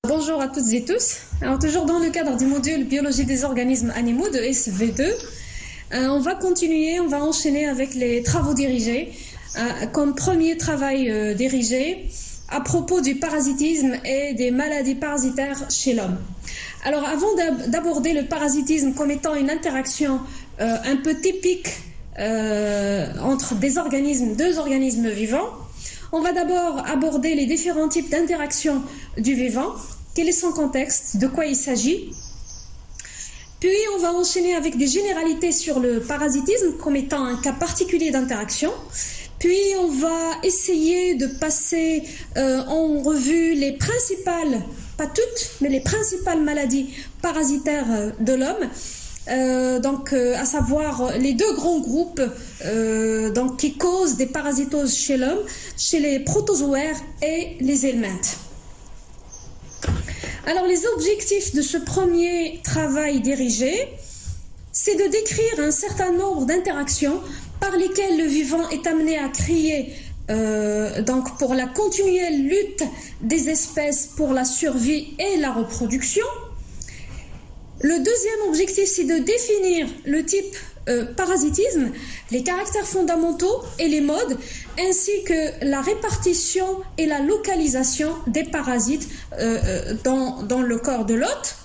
Bonjour à toutes et tous. Alors, toujours dans le cadre du module Biologie des organismes animaux de SV2, on va continuer, on va enchaîner avec les travaux dirigés. Comme premier travail dirigé à propos du parasitisme et des maladies parasitaires chez l'homme. Alors, avant d'aborder le parasitisme comme étant une interaction un peu typique entre deux organismes vivants, on va d'abord aborder les différents types d'interactions du vivant, quel est son contexte, de quoi il s'agit. Puis on va enchaîner avec des généralités sur le parasitisme comme étant un cas particulier d'interaction. Puis on va essayer de passer en revue les principales, pas toutes, mais les principales maladies parasitaires de l'homme. À savoir les deux grands groupes qui causent des parasitoses chez l'homme, chez les protozoaires et les helminthes. Alors les objectifs de ce premier travail dirigé, c'est de décrire un certain nombre d'interactions par lesquelles le vivant est amené à créer pour la continuelle lutte des espèces pour la survie et la reproduction. Le deuxième objectif, c'est de définir le type parasitisme, les caractères fondamentaux et les modes, ainsi que la répartition et la localisation des parasites dans le corps de l'hôte.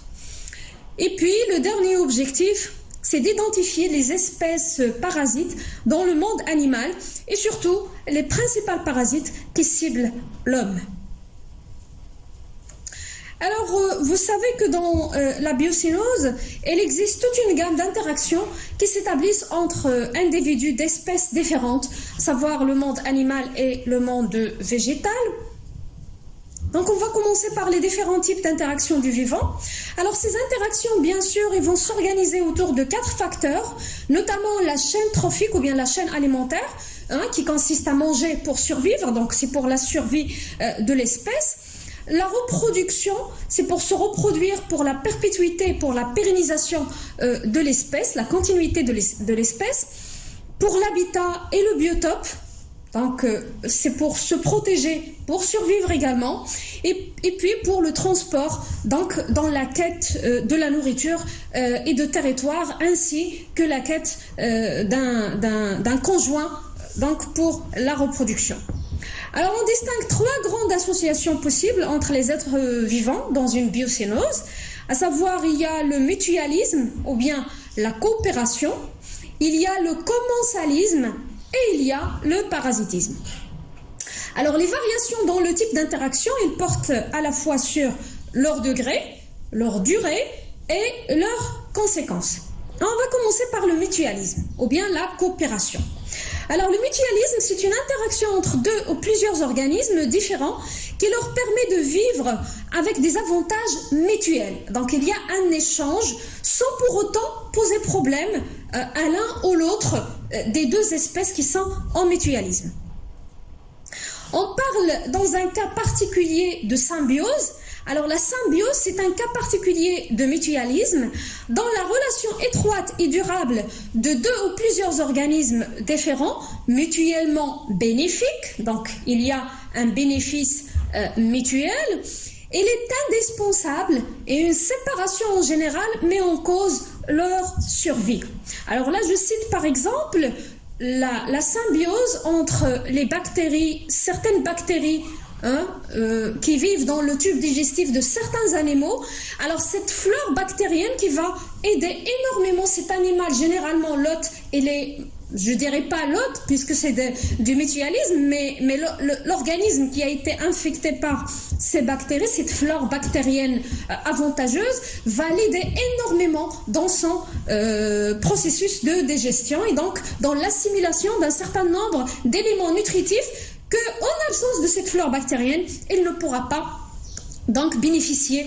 Et puis, le dernier objectif, c'est d'identifier les espèces parasites dans le monde animal et surtout les principaux parasites qui ciblent l'homme. Alors, vous savez que dans la biocénose, il existe toute une gamme d'interactions qui s'établissent entre individus d'espèces différentes, à savoir le monde animal et le monde végétal. Donc, on va commencer par les différents types d'interactions du vivant. Alors, ces interactions, bien sûr, ils vont s'organiser autour de 4 facteurs, notamment la chaîne trophique ou bien la chaîne alimentaire, qui consiste à manger pour survivre, donc c'est pour la survie de l'espèce. La reproduction, c'est pour se reproduire, pour la perpétuité, pour la pérennisation de l'espèce, la continuité de l'espèce. Pour l'habitat et le biotope, donc c'est pour se protéger, pour survivre également. Et puis pour le transport, donc dans la quête de la nourriture et de territoire, ainsi que la quête d'un conjoint, donc pour la reproduction. Alors, on distingue 3 grandes associations possibles entre les êtres vivants dans une biocénose, à savoir il y a le mutualisme ou bien la coopération, il y a le commensalisme et il y a le parasitisme. Alors, les variations dans le type d'interaction, ils portent à la fois sur leur degré, leur durée et leurs conséquences. On va commencer par le mutualisme ou bien la coopération. Alors, le mutualisme, c'est une interaction entre 2 ou plusieurs organismes différents qui leur permet de vivre avec des avantages mutuels. Donc, il y a un échange sans pour autant poser problème à l'un ou l'autre des 2 espèces qui sont en mutualisme. On parle dans un cas particulier de symbiose. Alors, la symbiose, c'est un cas particulier de mutualisme dans la relation étroite et durable de 2 ou plusieurs organismes différents, mutuellement bénéfiques. Donc, il y a un bénéfice mutuel. Il est indispensable et une séparation en général met en cause leur survie. Alors là, je cite par exemple la symbiose entre les bactéries, certaines bactéries qui vivent dans le tube digestif de certains animaux. Alors cette flore bactérienne qui va aider énormément cet animal, généralement l'hôte, je dirais pas l'hôte puisque c'est du mutualisme, mais l'organisme qui a été infecté par ces bactéries, cette flore bactérienne avantageuse, va l'aider énormément dans son processus de digestion et donc dans l'assimilation d'un certain nombre d'éléments nutritifs que, en absence de cette flore bactérienne, il ne pourra pas donc bénéficier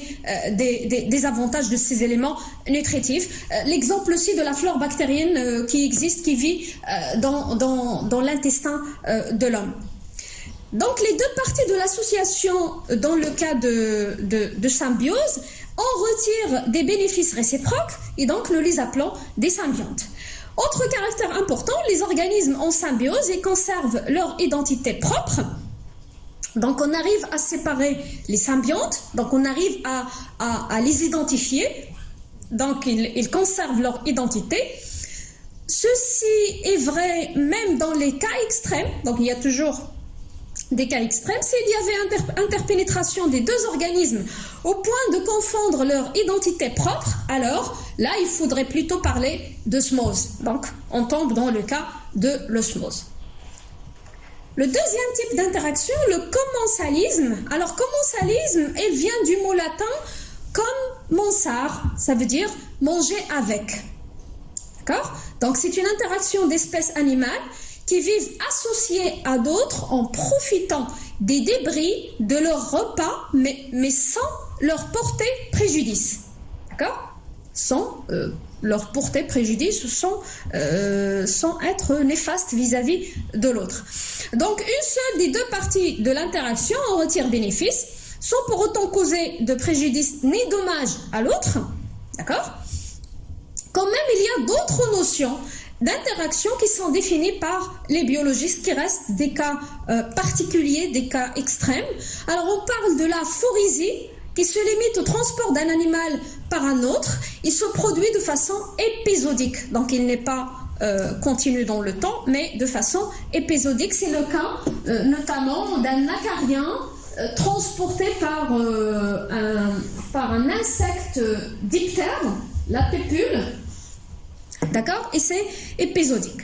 des avantages de ces éléments nutritifs. L'exemple aussi de la flore bactérienne qui existe, qui vit dans l'intestin de l'homme. Donc les 2 parties de l'association, dans le cas de symbiose, on retire des bénéfices réciproques et donc nous les appelons des symbiontes. Autre caractère important, les organismes en symbiose et conservent leur identité propre. Donc, on arrive à séparer les symbiontes, donc on arrive à les identifier, donc ils conservent leur identité. Ceci est vrai même dans les cas extrêmes, donc il y a toujours des cas extrêmes. S'il y avait interpénétration des deux organismes au point de confondre leur identité propre, alors là, il faudrait plutôt parler d'osmose. Donc, on tombe dans le cas de l'osmose. Le deuxième type d'interaction, le commensalisme. Alors, commensalisme, il vient du mot latin comme mansar, ça veut dire manger avec. D'accord? Donc, c'est une interaction d'espèces animales qui vivent associées à d'autres en profitant des débris de leur repas, mais sans leur porter préjudice. D'accord? Sans leur porter préjudice ou sans être néfaste vis-à-vis de l'autre. Donc, une seule des deux parties de l'interaction en retire bénéfice, sans pour autant causer de préjudice ni dommage à l'autre. D'accord? Quand même, il y a d'autres notions d'interaction qui sont définies par les biologistes, qui restent des cas particuliers, des cas extrêmes. Alors, on parle de la phorésie, qui se limite au transport d'un animal par un autre. Il se produit de façon épisodique, donc il n'est pas continu dans le temps, mais de façon épisodique. C'est le cas notamment d'un acarien transporté par un insecte diptère, la pépule, d'accord, et c'est épisodique.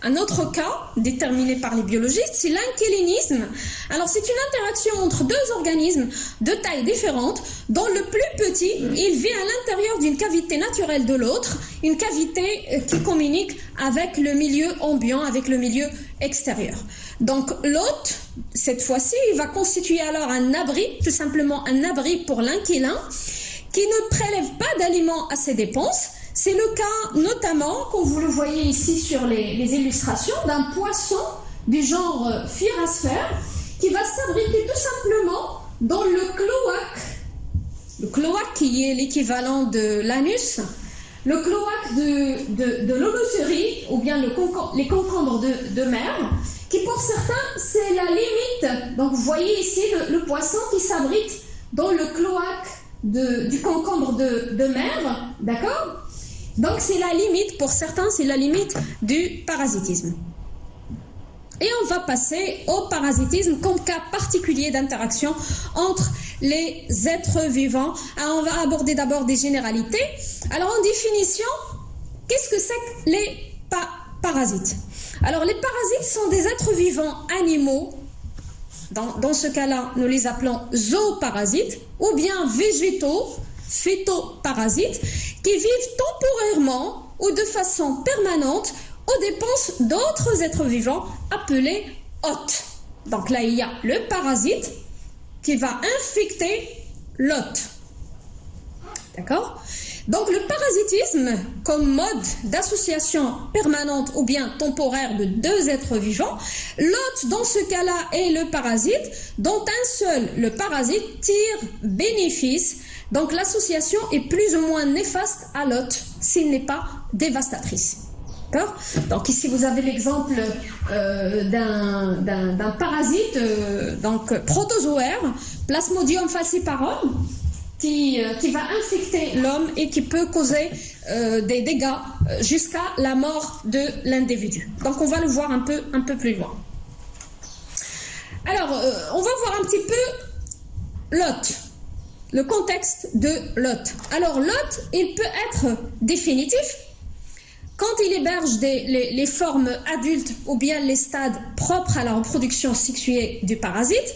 Un autre cas déterminé par les biologistes, c'est l'inquilinisme. Alors, c'est une interaction entre deux organismes de taille différente, dont le plus petit, il vit à l'intérieur d'une cavité naturelle de l'autre, une cavité qui communique avec le milieu ambiant, avec le milieu extérieur. Donc, l'hôte, cette fois-ci, il va constituer alors un abri, tout simplement un abri pour l'inquilin, qui ne prélève pas d'aliments à ses dépenses. C'est le cas notamment, comme vous le voyez ici sur les illustrations, d'un poisson du genre Phyrasphere qui va s'abriter tout simplement dans le cloaque. Le cloaque qui est l'équivalent de l'anus, le cloaque de l'holothurie ou bien les concombres de mer, qui pour certains c'est la limite. Donc vous voyez ici le poisson qui s'abrite dans le cloaque du concombre de mer, d'accord? Donc c'est la limite, pour certains, c'est la limite du parasitisme. Et on va passer au parasitisme comme cas particulier d'interaction entre les êtres vivants. Alors on va aborder d'abord des généralités. Alors en définition, qu'est-ce que c'est que les parasites? Alors les parasites sont des êtres vivants animaux. Dans ce cas-là, nous les appelons zooparasites ou bien végétaux, phytoparasites, qui vivent temporairement ou de façon permanente aux dépenses d'autres êtres vivants appelés hôtes. Donc là, il y a le parasite qui va infecter l'hôte. D'accord? Donc le parasitisme, comme mode d'association permanente ou bien temporaire de deux êtres vivants, l'hôte dans ce cas-là est le parasite, dont un seul, le parasite, tire bénéfice. Donc l'association est plus ou moins néfaste à l'hôte s'il n'est pas dévastatrice. D'accord? Donc ici vous avez l'exemple d'un parasite donc protozoaire, Plasmodium falciparum, qui va infecter l'homme et qui peut causer des dégâts jusqu'à la mort de l'individu. Donc on va le voir un peu plus loin. Alors on va voir un petit peu l'hôte. Le contexte de l'hôte. Alors l'hôte, il peut être définitif quand il héberge les formes adultes ou bien les stades propres à la reproduction sexuée du parasite.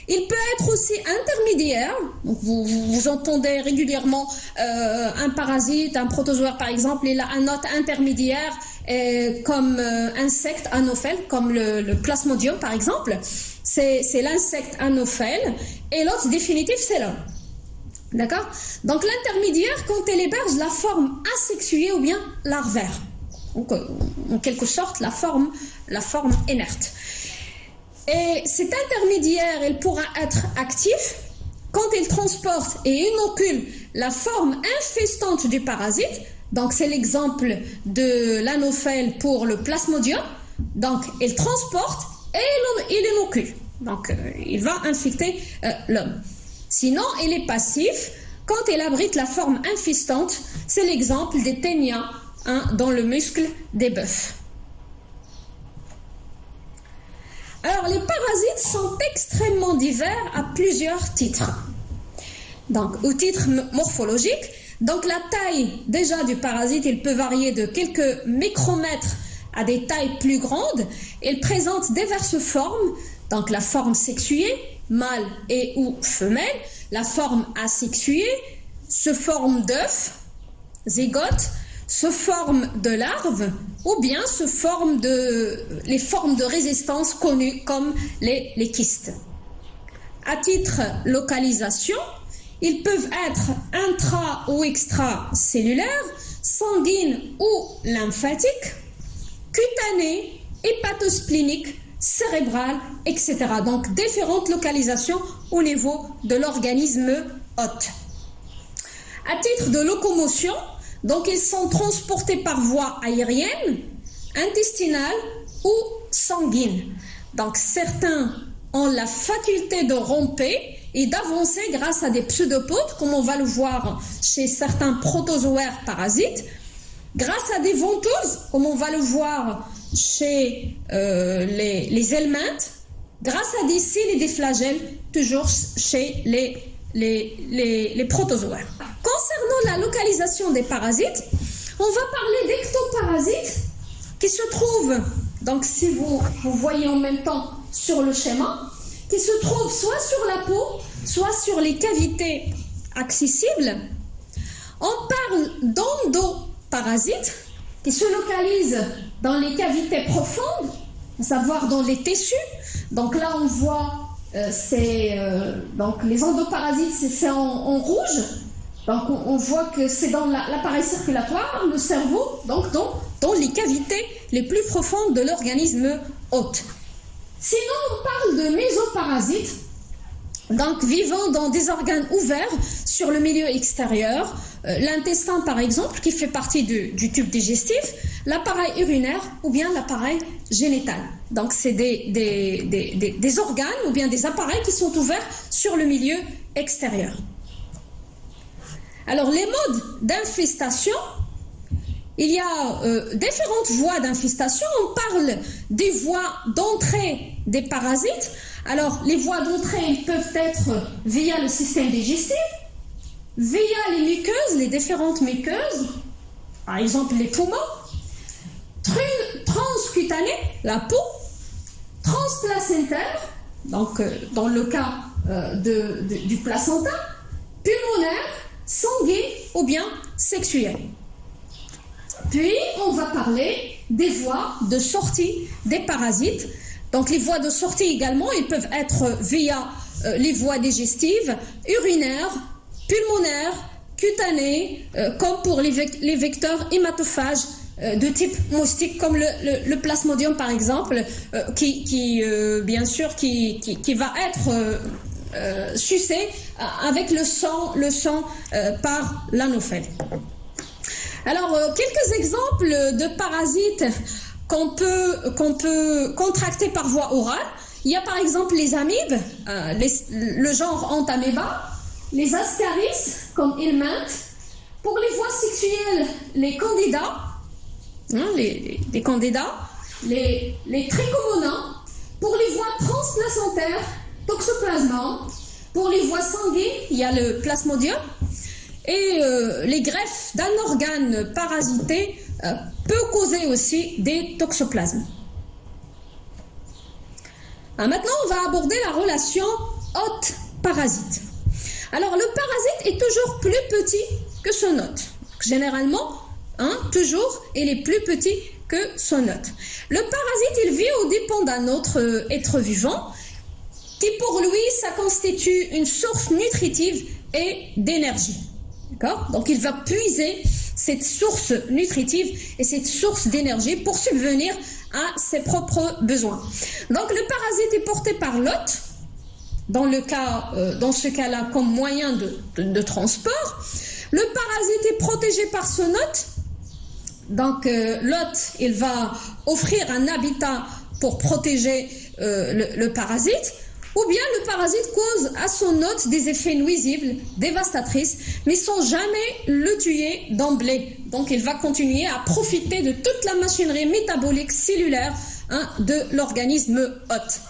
Il peut être aussi intermédiaire. Donc vous entendez régulièrement un parasite, un protozoaire par exemple, il a un hôte intermédiaire comme insecte anophèle, comme le Plasmodium par exemple. C'est l'insecte anophèle et l'hôte définitif, c'est l'homme. D'accord? Donc l'intermédiaire, quand elle héberge la forme asexuée ou bien larvaire. Donc, en quelque sorte, la forme inerte. Et cet intermédiaire, il pourra être actif quand il transporte et inocule la forme infestante du parasite. Donc c'est l'exemple de l'anophèle pour le Plasmodium. Donc il transporte et il inocule. Donc, il va infecter l'homme. Sinon, il est passif quand il abrite la forme infestante. C'est l'exemple des ténias dans le muscle des bœufs. Alors, les parasites sont extrêmement divers à plusieurs titres. Donc, au titre morphologique, donc la taille déjà du parasite, il peut varier de quelques micromètres à des tailles plus grandes. Il présente diverses formes, donc la forme sexuée, mâle et ou femelle, la forme asexuée, se forme d'œuf, zygote, se forme de larve ou bien se forme les formes de résistance connues comme les kystes. À titre localisation, ils peuvent être intra ou extracellulaires, sanguines ou lymphatiques, cutanés, hépatospléniques, cérébrales, etc. Donc différentes localisations au niveau de l'organisme hôte. À titre de locomotion, donc ils sont transportés par voie aérienne, intestinale ou sanguine. Donc certains ont la faculté de ramper et d'avancer grâce à des pseudopodes, comme on va le voir chez certains protozoaires parasites, grâce à des ventouses, comme on va le voir chez les helminthes, grâce à des cils et des flagelles, toujours chez les protozoaires. Concernant la localisation des parasites, on va parler d'ectoparasites qui se trouvent, donc si vous voyez en même temps sur le schéma, qui se trouvent soit sur la peau, soit sur les cavités accessibles. On parle d'endoparasites qui se localisent dans les cavités profondes, à savoir dans les tissus. Donc là, on voit donc les endoparasites, c'est en rouge. Donc on voit que c'est dans l'appareil circulatoire, le cerveau, donc dans les cavités les plus profondes de l'organisme hôte. Sinon, on parle de mésoparasites, donc vivant dans des organes ouverts sur le milieu extérieur, l'intestin par exemple, qui fait partie du tube digestif, l'appareil urinaire ou bien l'appareil génital. Donc c'est des organes ou bien des appareils qui sont ouverts sur le milieu extérieur. Alors les modes d'infestation, il y a différentes voies d'infestation. On parle des voies d'entrée des parasites. Alors, les voies d'entrée, elles peuvent être via le système digestif, via les muqueuses, les différentes muqueuses, par exemple les poumons, transcutanée, la peau, transplacentaire, donc dans le cas du placenta, pulmonaire, sanguine ou bien sexuelle. Puis, on va parler des voies de sortie des parasites. Donc, les voies de sortie également, ils peuvent être via les voies digestives, urinaires, pulmonaires, cutanées, comme pour les vecteurs hématophages de type moustique, comme le plasmodium par exemple, qui va être sucé avec le sang par l'anophèle. Alors, quelques exemples de parasites qu'on peut contracter par voie orale. Il y a par exemple les amibes, le genre Entamoeba, les ascaris comme helminthes. Pour les voies sexuelles, les candidats, les candidats, les trichomonas. Pour les voies transplacentaires, toxoplasma. Pour les voies sanguines, il y a le plasmodium. Et les greffes d'un organe parasité peut causer aussi des toxoplasmes. Maintenant, on va aborder la relation hôte-parasite. Alors, le parasite est toujours plus petit que son hôte. Généralement, toujours, il est plus petit que son hôte. Le parasite, il vit aux dépens d'un autre être vivant qui, pour lui, ça constitue une source nutritive et d'énergie. D'accord ? Donc, il va puiser cette source nutritive et cette source d'énergie pour subvenir à ses propres besoins. Donc, le parasite est porté par l'hôte, dans ce cas-là, comme moyen de transport. Le parasite est protégé par son hôte. Donc, l'hôte, il va offrir un habitat pour protéger le parasite, ou bien le parasite cause à son hôte des effets nuisibles, dévastatrices, mais sans jamais le tuer d'emblée. Donc il va continuer à profiter de toute la machinerie métabolique cellulaire de l'organisme hôte.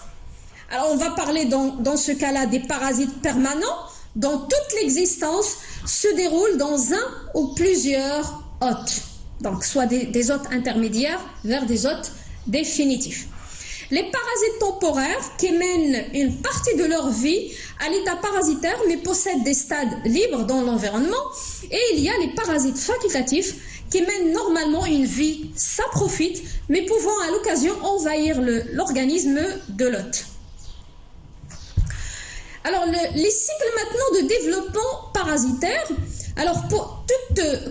Alors on va parler dans ce cas-là des parasites permanents, dont toute l'existence se déroule dans un ou plusieurs hôtes. Donc soit des hôtes intermédiaires vers des hôtes définitifs. Les parasites temporaires qui mènent une partie de leur vie à l'état parasitaire mais possèdent des stades libres dans l'environnement. Et il y a les parasites facultatifs qui mènent normalement une vie saprophyte mais pouvant à l'occasion envahir l'organisme de l'hôte. Alors les cycles maintenant de développement parasitaire, alors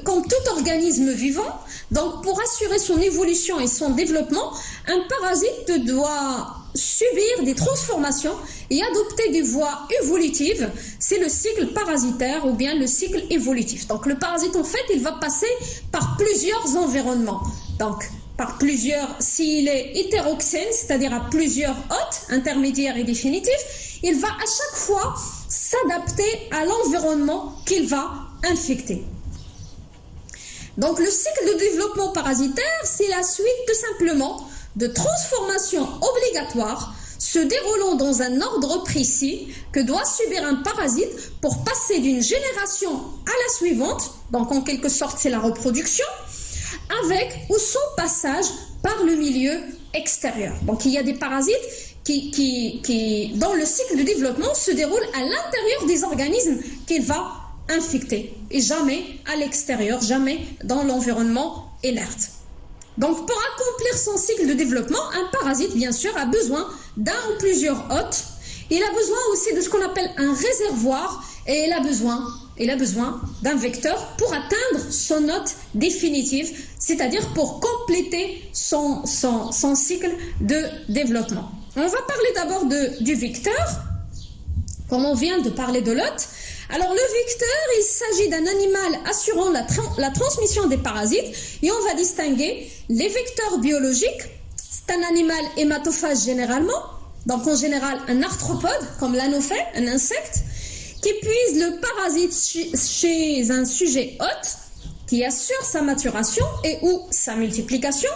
comme tout organisme vivant, donc pour assurer son évolution et son développement, un parasite doit subir des transformations et adopter des voies évolutives. C'est le cycle parasitaire ou bien le cycle évolutif. Donc le parasite en fait, il va passer par plusieurs environnements. Donc par plusieurs, s'il est hétéroxène, c'est-à-dire à plusieurs hôtes, intermédiaires et définitifs, il va à chaque fois s'adapter à l'environnement qu'il va infecter. Donc le cycle de développement parasitaire, c'est la suite tout simplement de transformations obligatoires se déroulant dans un ordre précis que doit subir un parasite pour passer d'une génération à la suivante, donc en quelque sorte c'est la reproduction, avec ou sans passage par le milieu extérieur. Donc il y a des parasites qui dans le cycle de développement se déroulent à l'intérieur des organismes qu'il va infecter et jamais à l'extérieur, jamais dans l'environnement inerte. Donc pour accomplir son cycle de développement, un parasite bien sûr a besoin d'un ou plusieurs hôtes. Il a besoin aussi de ce qu'on appelle un réservoir et il a besoin d'un vecteur pour atteindre son hôte définitif, c'est-à-dire pour compléter son cycle de développement. On va parler d'abord du vecteur, comme on vient de parler de l'hôte. Alors le vecteur, il s'agit d'un animal assurant la transmission des parasites et on va distinguer les vecteurs biologiques. C'est un animal hématophage généralement, donc en général un arthropode comme l'anophèle, un insecte, qui puise le parasite chez un sujet hôte qui assure sa maturation et ou sa multiplication,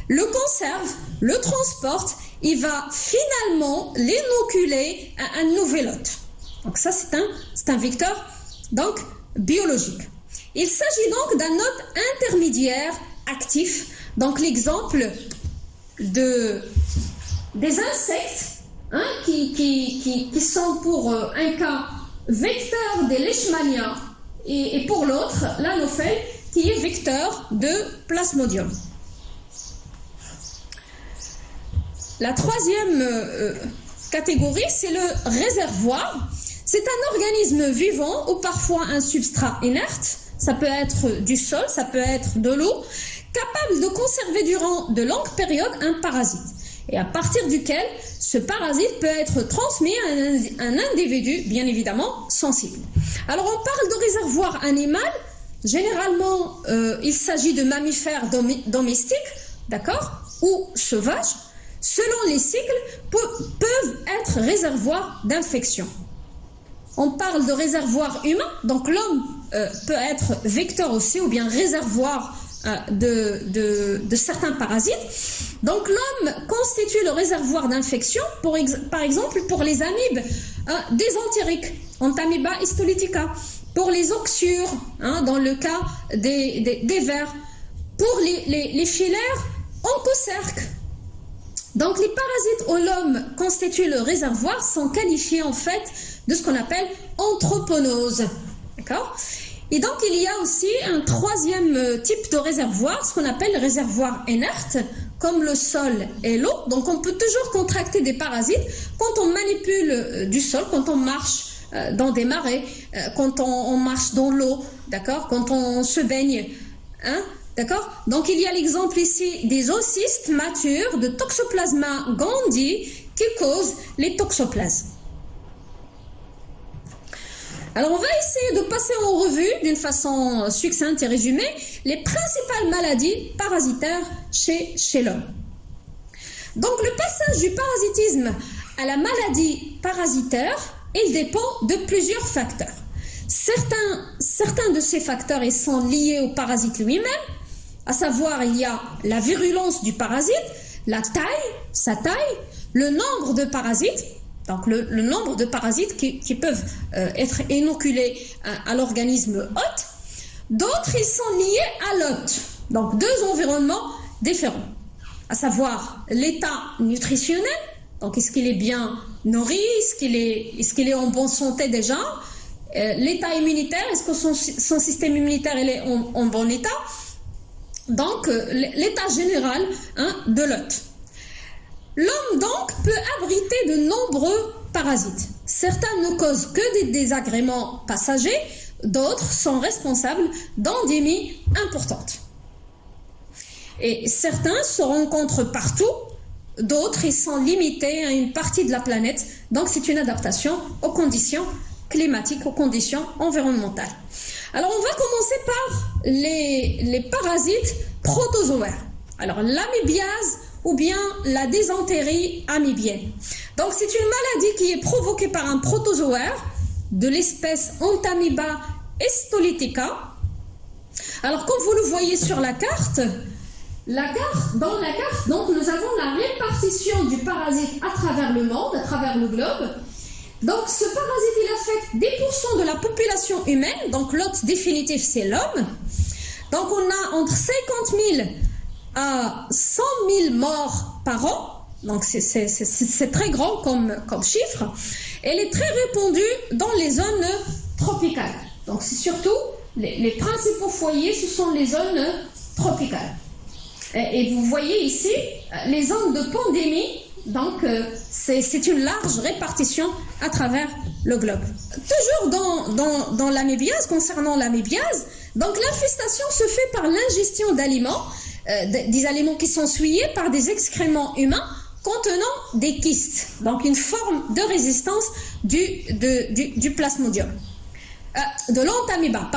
le conserve, le transporte, il va finalement l'inoculer à un nouvel hôte. Donc ça c'est un vecteur donc biologique. Il s'agit donc d'un hôte intermédiaire actif. Donc l'exemple des insectes qui sont pour un cas vecteur des leishmanias et pour l'autre l'anophèle qui est vecteur de plasmodium. La troisième catégorie, c'est le réservoir. C'est un organisme vivant ou parfois un substrat inerte, ça peut être du sol, ça peut être de l'eau, capable de conserver durant de longues périodes un parasite et à partir duquel ce parasite peut être transmis à un individu, bien évidemment, sensible. Alors on parle de réservoir animal, généralement il s'agit de mammifères domestiques, d'accord, ou sauvages, selon les cycles, peuvent être réservoirs d'infection. On parle de réservoir humain, donc l'homme peut être vecteur aussi ou bien réservoir de certains parasites. Donc l'homme constitue le réservoir d'infection, par exemple pour les amibes désentériques, Entamoeba histolytica, pour les oxyures, dans le cas des vers, pour les filaires, onchocerques. Donc les parasites où l'homme constitue le réservoir sont qualifiés en fait de ce qu'on appelle anthroponose. D'accord ? Et donc il y a aussi un troisième type de réservoir, ce qu'on appelle le réservoir inerte, comme le sol et l'eau. Donc on peut toujours contracter des parasites quand on manipule du sol, quand on marche dans des marais, quand on marche dans l'eau, d'accord ? Quand on se baigne, d'accord ? Donc il y a l'exemple ici des oocystes matures de Toxoplasma gondii qui causent les toxoplasmes. Alors on va essayer de passer en revue d'une façon succincte et résumée les principales maladies parasitaires chez l'homme. Donc le passage du parasitisme à la maladie parasitaire, il dépend de plusieurs facteurs. Certains de ces facteurs ils sont liés au parasite lui-même, à savoir il y a la virulence du parasite, sa taille, le nombre de parasites, donc le nombre de parasites qui peuvent être inoculés à l'organisme hôte. D'autres, ils sont liés à l'hôte, donc deux environnements différents, à savoir l'état nutritionnel, donc est-ce qu'il est bien nourri, est-ce qu'il est en bonne santé déjà, l'état immunitaire, est-ce que son système immunitaire il est en bon état, donc l'état général de l'hôte. L'homme donc peut abriter de nombreux parasites. Certains ne causent que des désagréments passagers, d'autres sont responsables d'endémies importantes. Et certains se rencontrent partout, d'autres ils sont limités à une partie de la planète. Donc c'est une adaptation aux conditions climatiques, aux conditions environnementales. Alors on va commencer par les parasites protozoaires. Alors l'amibiase ou bien la dysentérie amibienne. Donc c'est une maladie qui est provoquée par un protozoaire de l'espèce Entamoeba histolytica. Alors comme vous le voyez sur la carte, dans la carte, donc nous avons la répartition du parasite à travers le monde, à travers le globe. Donc ce parasite il affecte 10% de la population humaine, donc l'hôte définitif c'est l'homme. Donc on a entre 50 000 à 100 000 morts par an, donc c'est très grand comme chiffre. Elle est très répandue dans les zones tropicales. Donc c'est surtout les principaux foyers, ce sont les zones tropicales. Et vous voyez ici les zones de pandémie, donc c'est une large répartition à travers le globe. Toujours dans l'amébiase, concernant l'amébiase, donc l'infestation se fait par l'ingestion d'aliments, des aliments qui sont souillés par des excréments humains contenant des kystes, donc une forme de résistance du plasmodium, de l'Entamoeba.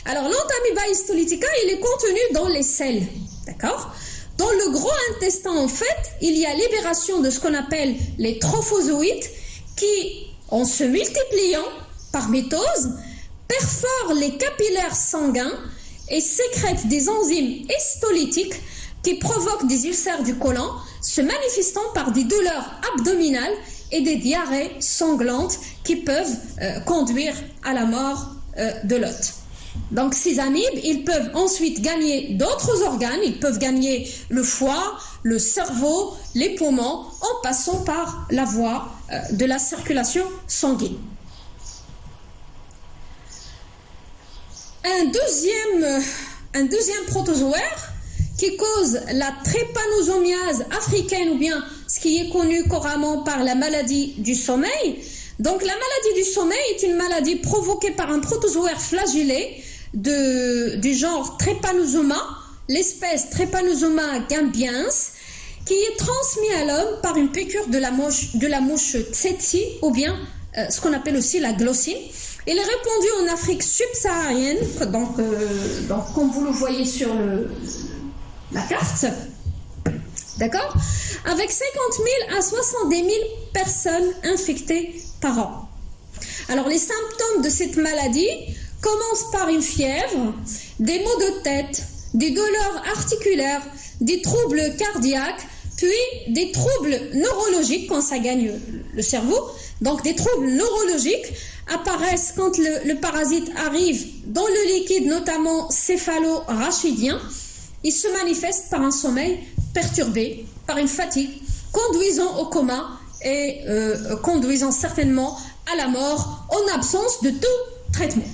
Alors l'Entamoeba histolytica, il est contenu dans les selles, d'accord? Dans le gros intestin, en fait, il y a libération de ce qu'on appelle les trophozoïtes qui, en se multipliant par mitose, perforent les capillaires sanguins et sécrètent des enzymes histolytiques qui provoquent des ulcères du côlon, se manifestant par des douleurs abdominales et des diarrhées sanglantes qui peuvent conduire à la mort de l'hôte. Donc ces amibes, ils peuvent ensuite gagner d'autres organes, ils peuvent gagner le foie, le cerveau, les poumons, en passant par la voie de la circulation sanguine. Un deuxième protozoaire qui cause la trépanosomiase africaine, ou bien ce qui est connu couramment par la maladie du sommeil. Donc la maladie du sommeil est une maladie provoquée par un protozoaire flagellé du genre Trypanosoma, l'espèce Trypanosoma gambiens, qui est transmis à l'homme par une piqûre de la mouche tsetse, ou bien ce qu'on appelle aussi la glossine. Il est répandu en Afrique subsaharienne, donc comme vous le voyez sur la carte, d'accord, avec 50 000 à 70 000 personnes infectées par an. Alors les symptômes de cette maladie commencent par une fièvre, des maux de tête, des douleurs articulaires, des troubles cardiaques, puis des troubles neurologiques quand ça gagne le cerveau. Donc des troubles neurologiques apparaissent quand le parasite arrive dans le liquide, notamment céphalo-rachidien. Il se manifeste par un sommeil perturbé, par une fatigue, conduisant au coma et conduisant certainement à la mort en absence de tout traitement.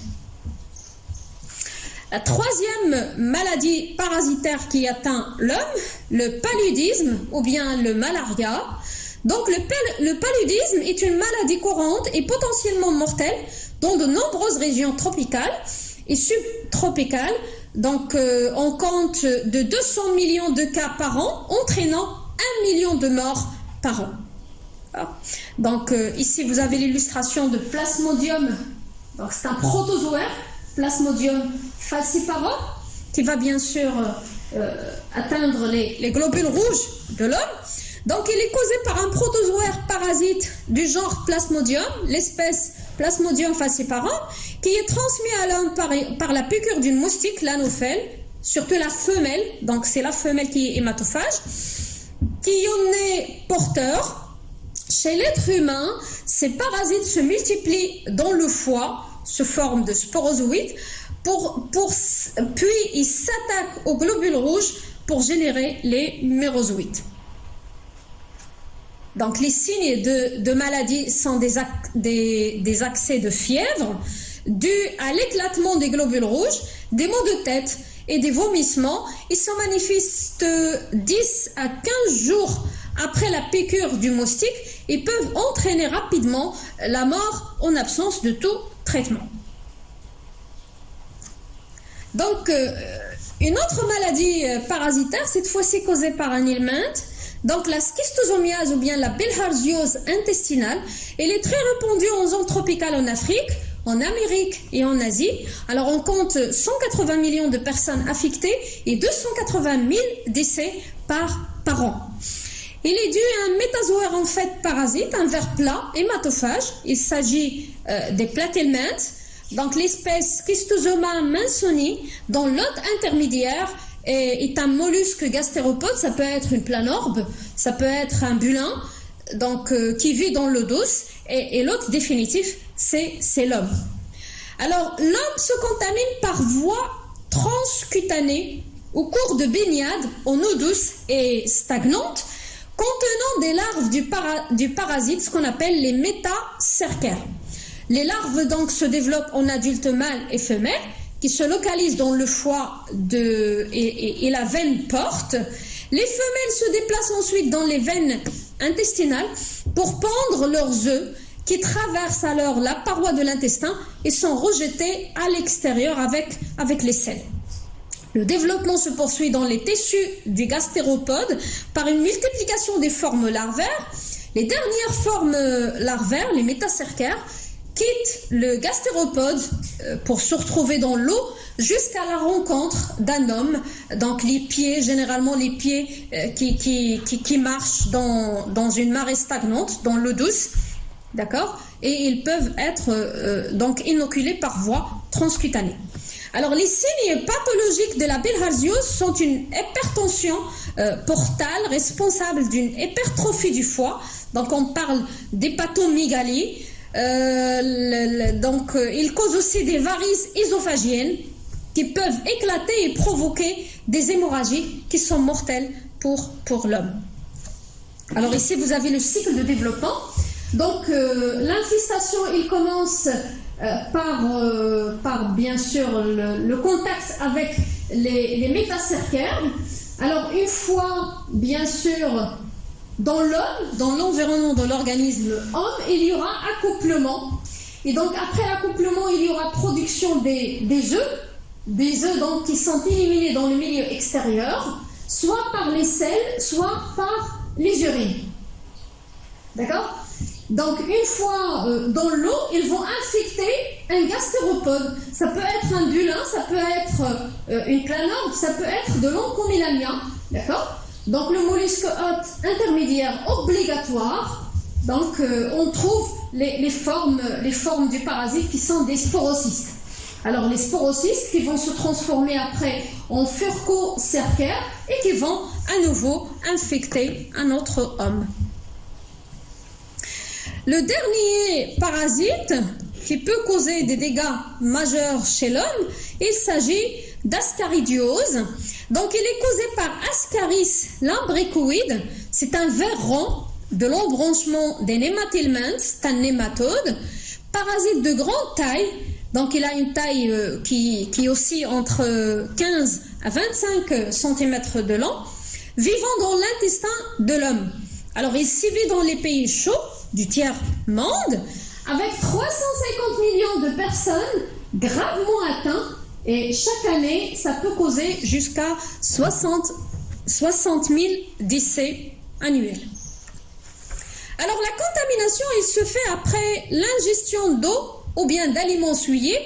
La troisième maladie parasitaire qui atteint l'homme, le paludisme ou bien le malaria. Donc le paludisme est une maladie courante et potentiellement mortelle dans de nombreuses régions tropicales et subtropicales. Donc on compte de 200 millions de cas par an, entraînant 1 million de morts par an. Donc ici vous avez l'illustration de Plasmodium. Donc c'est un protozoaire, Plasmodium falciparum, qui va bien sûr atteindre les globules rouges de l'homme. Donc, il est causé par un protozoaire parasite du genre Plasmodium, l'espèce Plasmodium falciparum, qui est transmis à l'homme par la piqûre d'une moustique, l'anophèle, surtout la femelle, donc c'est la femelle qui est hématophage, qui en est porteur. Chez l'être humain, ces parasites se multiplient dans le foie, sous forme de sporozoïdes, puis ils s'attaquent aux globules rouges pour générer les mérozoïtes. Donc, les signes de maladie sont des accès de fièvre dus à l'éclatement des globules rouges, des maux de tête et des vomissements. Ils se manifestent 10 à 15 jours après la piqûre du moustique et peuvent entraîner rapidement la mort en absence de tout traitement. Donc, une autre maladie parasitaire, cette fois-ci causée par un helminthe, donc la schistosomiase ou bien la bilharziose intestinale, elle est très répandue en zone tropicale en Afrique, en Amérique et en Asie. Alors on compte 180 millions de personnes affectées et 280 000 décès par an. Il est dû à un métazoaire en fait parasite, un ver plat hématophage. Il s'agit des plathelminthes, donc l'espèce Schistosoma mansoni, dont l'hôte intermédiaire est un mollusque gastéropode. Ça peut être une planorbe, ça peut être un bulin, donc qui vit dans l'eau douce, et l'hôte définitif, c'est l'homme. Alors, l'homme se contamine par voie transcutanée au cours de baignades en eau douce et stagnante, contenant des larves du parasite, ce qu'on appelle les métacercaires. Les larves donc se développent en adultes mâles et femelles, qui se localisent dans le foie et la veine porte. Les femelles se déplacent ensuite dans les veines intestinales pour pondre leurs œufs qui traversent alors la paroi de l'intestin et sont rejetés à l'extérieur avec les selles. Le développement se poursuit dans les tissus du gastéropode par une multiplication des formes larvaires. Les dernières formes larvaires, les métacercaires, quittent le gastéropode pour se retrouver dans l'eau jusqu'à la rencontre d'un homme. Donc les pieds, généralement les pieds qui marchent dans une marée stagnante, dans l'eau douce, d'accord, et ils peuvent être donc inoculés par voie transcutanée. Alors les signes pathologiques de la bilharziose sont une hypertension portale responsable d'une hypertrophie du foie. Donc on parle d'hépatomégalie. Donc il cause aussi des varices ésophagiennes qui peuvent éclater et provoquer des hémorragies qui sont mortelles pour l'homme. Alors ici vous avez le cycle de développement. Donc l'infestation, il commence par bien sûr le contact avec les métacercaires. Alors une fois bien sûr dans l'homme, dans l'environnement de l'organisme homme, il y aura accouplement. Et donc après l'accouplement, il y aura production des œufs donc qui sont éliminés dans le milieu extérieur, soit par les selles, soit par les urines. D'accord ? Donc une fois dans l'eau, ils vont infecter un gastéropode. Ça peut être un bulin, ça peut être une planorbe, ça peut être de l'oncomélamia. D'accord ? Donc le mollusque hôte intermédiaire obligatoire, donc on trouve les formes du parasite qui sont des sporocystes. Alors les sporocystes qui vont se transformer après en furcocercaires et qui vont à nouveau infecter un autre homme. Le dernier parasite qui peut causer des dégâts majeurs chez l'homme, il s'agit d'ascaridiose. Donc il est causé par Ascaris lumbricoide. C'est un ver rond de l'embranchement des némathelminthes, c'est un nématode, parasite de grande taille. Donc il a une taille qui oscille entre 15 à 25 cm de long, vivant dans l'intestin de l'homme. Alors il sévit dans les pays chauds du tiers-monde, avec 350 millions de personnes gravement atteintes, et chaque année, ça peut causer jusqu'à 60 000 décès annuels. Alors la contamination, il se fait après l'ingestion d'eau ou bien d'aliments souillés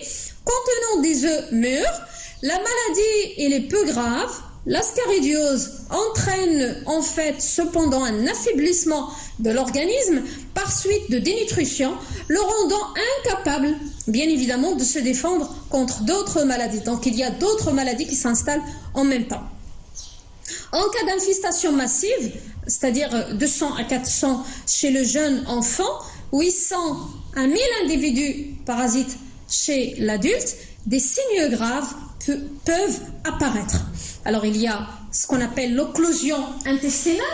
contenant des œufs mûrs. La maladie, elle est peu grave, l'ascaridiose entraîne en fait cependant un affaiblissement de l'organisme par suite de dénutrition, le rendant incapable, bien évidemment, de se défendre contre d'autres maladies. Donc il y a d'autres maladies qui s'installent en même temps. En cas d'infestation massive, c'est-à-dire 200 à 400 chez le jeune enfant, 800 à 1000 individus parasites chez l'adulte, des signes graves peuvent apparaître. Alors il y a ce qu'on appelle l'occlusion intestinale.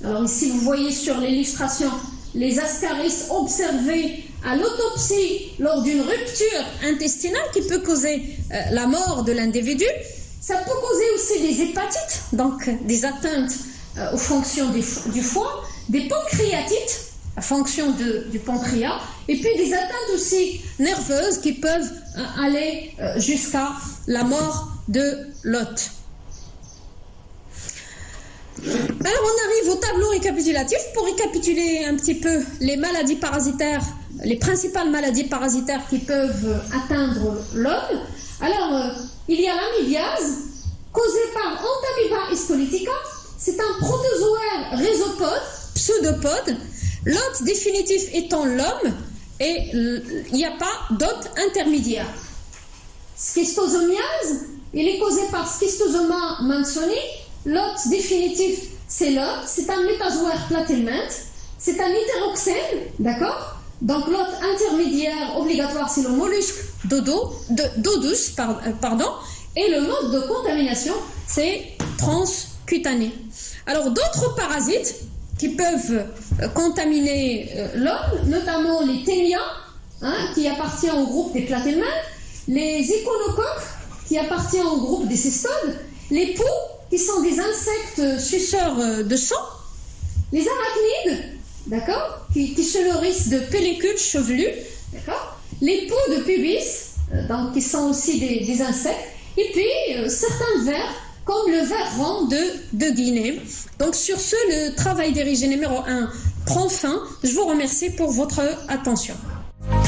Alors ici vous voyez sur l'illustration les ascaris observés à l'autopsie lors d'une rupture intestinale qui peut causer la mort de l'individu. Ça peut causer aussi des hépatites, donc des atteintes aux fonctions du foie, des pancréatites, la fonction du pancréas, et puis des atteintes aussi nerveuses qui peuvent aller jusqu'à la mort de l'hôte. Alors on arrive au tableau récapitulatif pour récapituler un petit peu les maladies parasitaires, les principales maladies parasitaires qui peuvent atteindre l'homme. Alors il y a l'amibiase causée par Entamoeba histolytica. C'est un protozoaire rhizopode, pseudopode, l'hôte définitif étant l'homme et il n'y a pas d'hôte intermédiaire. Schistosomiase, il est causé par Schistosoma mansoni. L'hôte définitif, c'est l'hôte, c'est un métazoaire platelminthe, c'est un hétéroxène, d'accord? Donc l'hôte intermédiaire obligatoire, c'est le mollusque d'Odus, et le mode de contamination, c'est transcutané. Alors d'autres parasites qui peuvent contaminer l'homme, notamment les ténias, qui appartiennent au groupe des platelminthes, les échinocoques, qui appartiennent au groupe des cestodes, les poux, qui sont des insectes suceurs de sang, les arachnides, d'accord, qui se nourrissent de pellicules chevelues, d'accord, les poux de pubis, donc qui sont aussi des insectes, et puis certains vers, comme le ver rond de Guinée. Donc sur ce, le travail dirigé numéro 1 prend fin. Je vous remercie pour votre attention.